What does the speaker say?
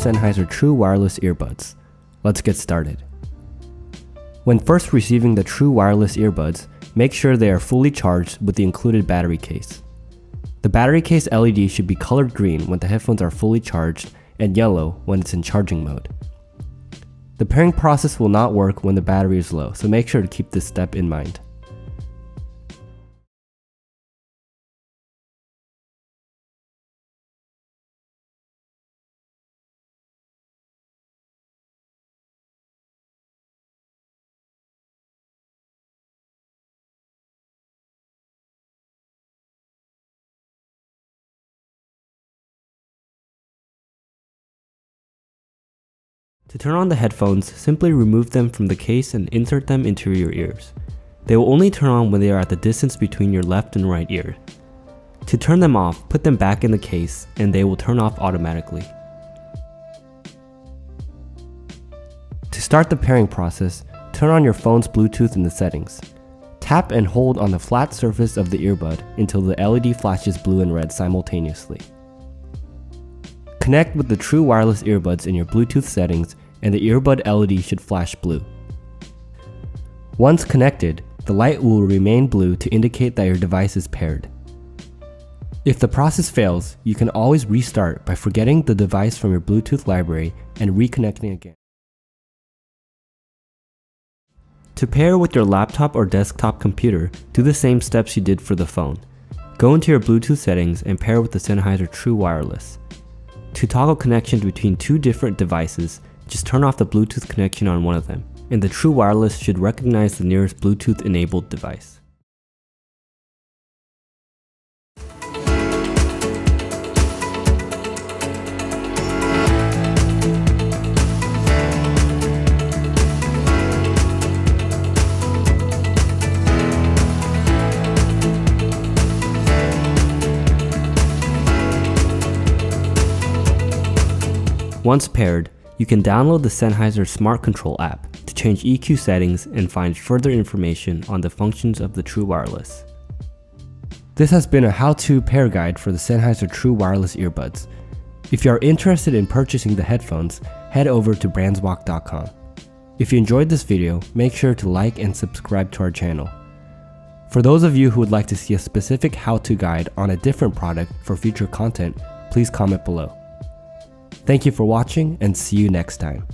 Sennheiser True Wireless Earbuds. Let's get started. When first receiving the True Wireless Earbuds, make sure they are fully charged with the included battery case. The battery case LED should be colored green when the headphones are fully charged and yellow when it's in charging mode. The pairing process will not work when the battery is low, so make sure to keep this step in mind. To turn on the headphones, simply remove them from the case and insert them into your ears. They will only turn on when they are at the distance between your left and right ear. To turn them off, put them back in the case and they will turn off automatically. To start the pairing process, turn on your phone's Bluetooth in the settings. Tap and hold on the flat surface of the earbud until the LED flashes blue and red simultaneously. Connect with the True Wireless Earbuds in your Bluetooth settings and the earbud LED should flash blue. Once connected, the light will remain blue to indicate that your device is paired. If the process fails, you can always restart by forgetting the device from your Bluetooth library and reconnecting again. To pair with your laptop or desktop computer, do the same steps you did for the phone. Go into your Bluetooth settings and pair with the Sennheiser True Wireless. To toggle connection between two different devices, just turn off the Bluetooth connection on one of them, and the True Wireless should recognize the nearest Bluetooth-enabled device. Once paired, you can download the Sennheiser Smart Control app to change EQ settings and find further information on the functions of the True Wireless. This has been a how-to pair guide for the Sennheiser True Wireless Earbuds. If you are interested in purchasing the headphones, head over to brandswalk.com. If you enjoyed this video, make sure to like and subscribe to our channel. For those of you who would like to see a specific how-to guide on a different product for future content, please comment below. Thank you for watching and see you next time.